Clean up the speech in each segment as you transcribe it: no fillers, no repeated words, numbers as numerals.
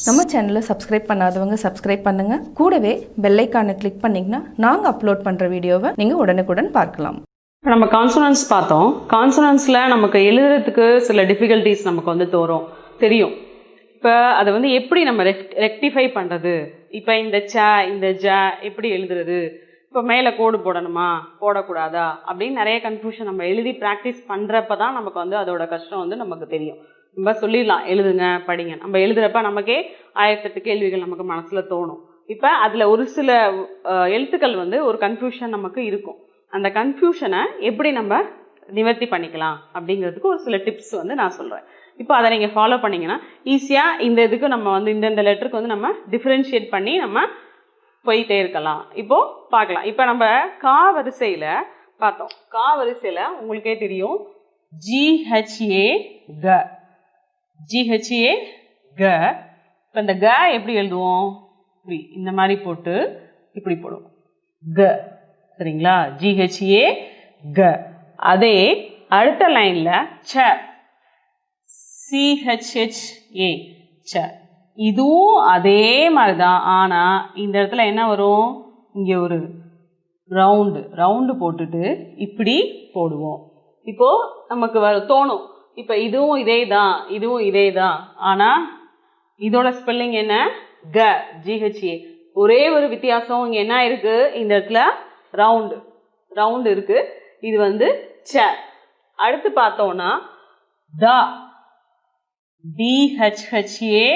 நம்ம சேனலை சப்ஸ்கிரைப் பண்ணாதவங்க சப்ஸ்கிரைப் பண்ணுங்க. கூடவே பெல் ஐகானை கிளிக் பண்ணீங்கன்னா நாங்க அப்லோட் பண்ற வீடியோவை நீங்க உடனுக்குடன் பார்க்கலாம். நம்ம கான்சனன்ட்ஸ் பார்த்தோம். கான்சனன்ட்ஸில் நமக்கு எழுதுறதுக்கு சில டிஃபிகல்ட்டிஸ் நமக்கு வந்து தெரியும். இப்போ அதை வந்து எப்படி நம்ம ரெக்டிஃபை பண்ணுறது, இப்போ இந்த இந்த எப்படி எழுதுறது, இப்போ மேலே கோடு போடணுமா போடக்கூடாதா அப்படின்னு நிறைய கன்ஃபியூஷன் நம்ம எழுதி ப்ராக்டிஸ் பண்ணுறப்ப தான் நமக்கு வந்து அதோட கஷ்டம் வந்து நமக்கு தெரியும். நம்ம சொல்லிடலாம் எழுதுங்க படிங்க, நம்ம எழுதுகிறப்ப நமக்கே 1008 கேள்விகள் நமக்கு மனசில் தோணும். இப்போ அதில் ஒரு சில எழுத்துக்கள் வந்து ஒரு கன்ஃபியூஷன் நமக்கு இருக்கும். அந்த கன்ஃபியூஷனை எப்படி நம்ம நிவர்த்தி பண்ணிக்கலாம் அப்படிங்கிறதுக்கு ஒரு சில டிப்ஸ் வந்து நான் சொல்கிறேன். இப்போ அதை நீங்கள் ஃபாலோ பண்ணிங்கன்னா ஈஸியாக இந்த இதுக்கு நம்ம வந்து இந்த லெட்டருக்கு வந்து நம்ம டிஃப்ரென்ஷியேட் பண்ணி நம்ம போயிட்டே இருக்கலாம். இப்போது பார்க்கலாம். இப்போ நம்ம கா வரிசையில் பார்த்தோம். கா வரிசையில் உங்களுக்கே தெரியும் GHA க, GHA க. இப்போ இந்த க எப்படி எழுதுவோம், இப்படி இந்த மாதிரி போட்டு இப்படி போடுவோம் க, சரிங்களா? GHA க. அதே அடுத்த லைனில் ச, CHHA ச. இதுவும் அதே மாதிரி தான். ஆனால் இந்த இடத்துல என்ன வரும், இங்கே ஒரு ரவுண்டு போட்டுட்டு இப்படி போடுவோம். இப்போது நமக்கு தோணும் இப்போ இதுவும் இதே தான் இதுவும் இதே தான், ஆனால் இதோட ஸ்பெல்லிங் என்ன க, GHA. ஒரே ஒரு வித்தியாசம் இங்கே என்ன இருக்குது, இந்த இடத்துல ரவுண்டு இருக்குது, இது வந்து ச. அடுத்து பார்த்தோன்னா தா, DHHA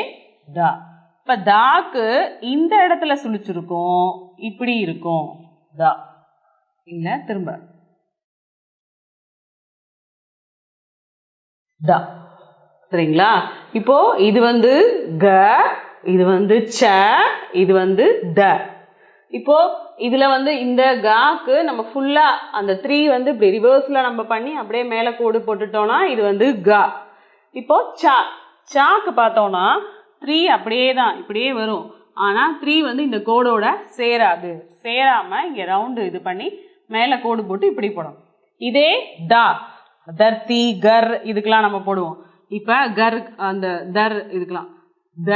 தா. இப்போ தாக்கு இந்த இடத்துல சுழிச்சிருக்கும், இப்படி இருக்கும் தா, இல்லை திரும்ப தா, சரிங்களா? இப்போ இது வந்து க, இது வந்து ச, இது வந்து த. இப்போ இதுல வந்து இந்த காக்கு நம்ம ஃபுல்லா அந்த 3 வந்து இப்படி ரிவர்ஸ்ல நம்ம பண்ணி அப்படியே மேலே கோடு போட்டுட்டோம்னா இது வந்து க. இப்போ சாக்கு பார்த்தோம்னா 3 அப்படியே தான் இப்படியே வரும். ஆனால் 3 வந்து இந்த கோடோட சேராம இங்கே ரவுண்டு இது பண்ணி மேலே கோடு போட்டு இப்படி போடும். இதே தா, தர்த்தி கர் இதுக்கெல்லாம் நம்ம போடுவோம். இப்போ கர் அந்த தர் இதுக்கெல்லாம் த,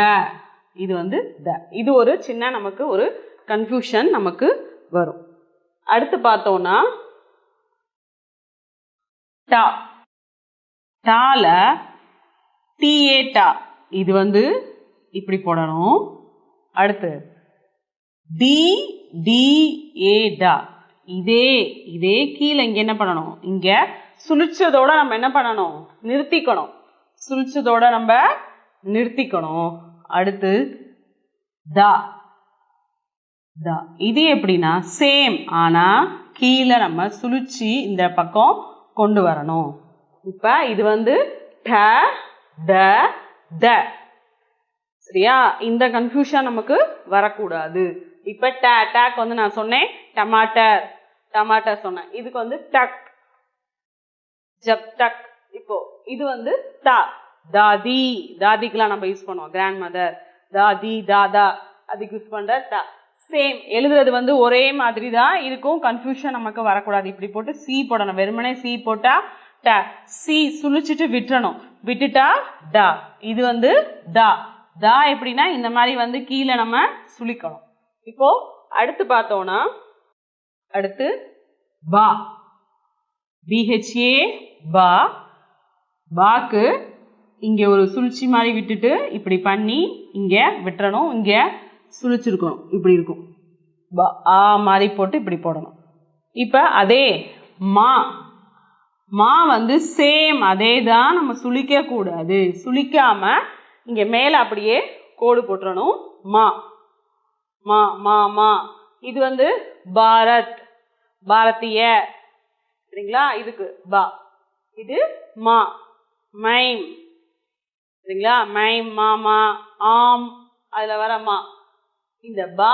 இது வந்து த. இது ஒரு சின்ன நமக்கு ஒரு கன்ஃபியூஷன் நமக்கு வரும். அடுத்து பார்த்தோம்னா டா, டால டிஏ டா, இது வந்து இப்படி போடணும். அடுத்து டி டிஏ டா, இதே கீழே இங்கே என்ன பண்ணணும், இங்கே சுழிச்சதோட நம்ம என்ன பண்ணணும், நிறுத்திக்கணும். அடுத்து தா, இது எப்படின்னா சேம், ஆனால் கீழே நம்ம சுழிச்சு இந்த பக்கம் கொண்டு வரணும். இப்போ இது வந்து ட ட த, சரியா? இந்த கன்ஃபியூஷன் நமக்கு வரக்கூடாது. இப்போ டேக் வந்து நான் சொன்னேன் டமாட்டர் சொன்னேன். இதுக்கு வந்து டக், ஜப் டக். இப்போ இது வந்து தா, தாதிக்கெல்லாம் நம்ம யூஸ் பண்ணுவோம். கிராண்ட் மதர் தாதி தாதா அதுக்கு யூஸ் பண்ற தா. சேம் எழுதுறது வந்து ஒரே மாதிரி தான் இருக்கும். கன்ஃபியூஷன் நமக்கு வரக்கூடாது. இப்படி போட்டு சி போடணும். வெறுமனே சி போட்டா ட, சி சுழிச்சிட்டு விட்டுட்டா டா. இது வந்து தா எப்படின்னா இந்த மாதிரி வந்து கீழே நம்ம சுழிக்கணும். இப்போ அடுத்து பார்த்தோம்னா அடுத்து பா, BHA பா. பாக்கு இங்கே ஒரு சுழிச்சி மாதிரி விட்டுட்டு இப்படி பண்ணி இங்கே விட்டுறணும், இங்கே சுழிச்சிருக்கணும், இப்படி இருக்கும் பா. ஆ மாதிரி போட்டு இப்படி போடணும். இப்போ அதே மா வந்து சேம் அதே தான், நம்ம சுழிக்கக்கூடாது. சுழிக்காம இங்கே மேலே அப்படியே கோடு போட்டுறணும். மா மா மா மா. இது வந்து பாரதிய, சரிங்களா? இதுக்கு பா. இது மா, மைம், சரிங்களா? மைம் மாமா ஆம், அதில் வர மா. இந்த பா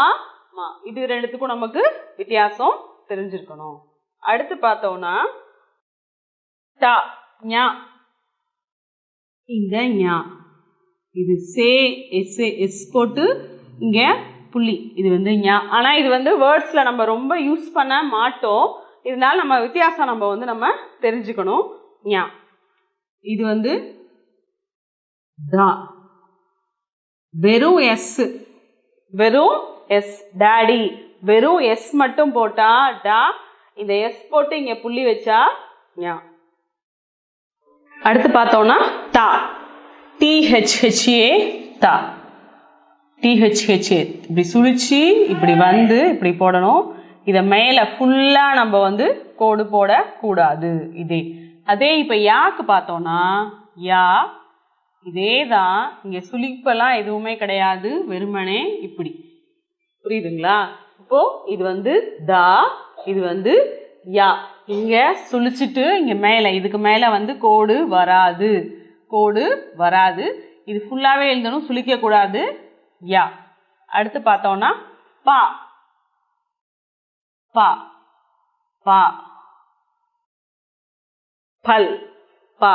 மா, இது ரெண்டுத்துக்கும் நமக்கு வித்தியாசம் தெரிஞ்சிருக்கணும். அடுத்து பார்த்தோம்னா டா, ஞா, இந்த ஞா, இது எஸ் போட்டு இங்கே புள்ளி, இது வந்து ஞா. ஆனால் இது வந்து வேர்ட்ஸில் நம்ம ரொம்ப யூஸ் பண்ண மாட்டோம். இதனால நம்ம வித்தியாசம் நம்ம தெரிஞ்சுக்கணும். ஞா, இது வந்து தா, வெறும் எஸ், வெறும் எஸ், டாடி. வெறும் எஸ் மட்டும் போட்டா டா, இந்த எஸ் போட்டு இங்க புள்ளி வச்சா ஞா. அடுத்து பார்த்தோம்னா தா, THHA தா, THHA இப்படி சுழிச்சு இப்படி வந்து இப்படி போடணும். இதை மேலே ஃபுல்லாக நம்ம வந்து கோடு போடக்கூடாது. அதே இப்போ யாக்கு பார்த்தோம்னா யா, இதே தான், இங்கே சுழிப்பெல்லாம் எதுவுமே கிடையாது, வெறுமனே இப்படி. புரியுதுங்களா? இப்போ இது வந்து தா, இது வந்து யா. இங்க சுழிச்சிட்டு இங்க மேலே, இதுக்கு மேலே வந்து கோடு வராது, கோடு வராது. இது ஃபுல்லாகவே எழுதணும், சுழிக்க கூடாது. யா. அடுத்து பார்த்தோம்னா பா, பா, பா, பல், பா.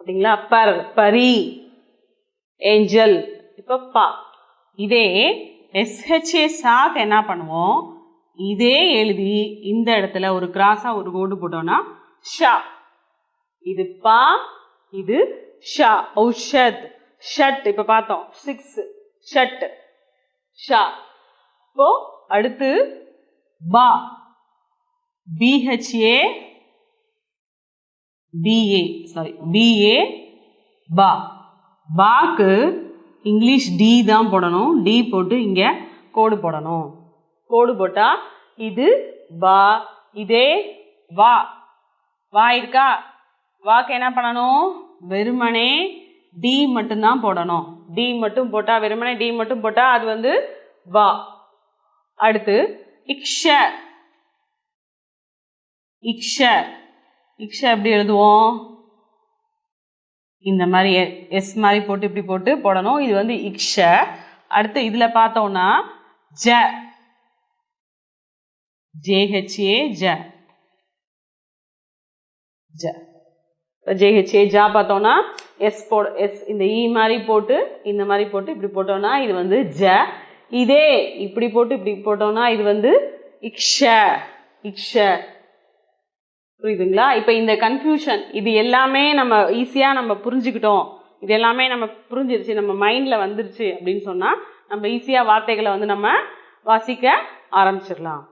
அப்படிங்களா? பர், பரி, ஏஞ்சல். இப்போ பா. இதே SHA சாக்கு என்ன பண்ணுவோம், இதே எழுதி இந்த இடத்துல ஒரு கிராஸா ஒரு கோடு போட்டோம்னா ஷா. இது பா, இது ஷா. ஔஷத், ஷட். இப்போ பார்த்தோம் 6, ஷட், ஷா. இப்போ அடுத்து பா, BHA BA, சாரி BA பா. பாக்கு இங்கிலீஷ் டி தான் போடணும், டி போட்டு இங்க கோடு போடணும். கோடு போட்டா இது பா. இதே வா, வா இருக்கா? வாக்கு என்ன பண்ணணும், வெறுமனே டி மட்டும்தான் போடணும். டி மட்டும் போட்டா, வெறுமனே டி மட்டும் போட்டா அது வந்து வா. அடுத்து இக்ஷ, இக்ஷ. இக்ஷ எப்படி எழுதுவோம், இந்த மாதிரி எஸ் மாதிரி போட்டு இப்படி போட்டு போடணும். இது வந்து இக்ஷ. அடுத்து இதுல பார்த்தோம்னா ஜ, JHA ஜ, ஜ. JHA ஜா பார்த்தோம்னா எஸ் போட, எஸ் இந்த இ மாதிரி போட்டு இந்த மாதிரி போட்டு இப்படி போட்டோம்னா இது வந்து ஜ. இதே இப்படி போட்டு இப்படி போட்டோம்னா இது வந்து இக்ஷ, இக்ஷ. புரியுதுங்களா? இப்போ இந்த கன்ஃபியூஷன் இது எல்லாமே நம்ம ஈஸியாக நம்ம புரிஞ்சுக்கிட்டோம், இது எல்லாமே நம்ம புரிஞ்சிருச்சு, நம்ம மைண்டில் வந்துருச்சு அப்படின்னு சொன்னால் நம்ம ஈஸியாக வார்த்தைகளை வந்து நம்ம வாசிக்க ஆரம்பிச்சிடலாம்.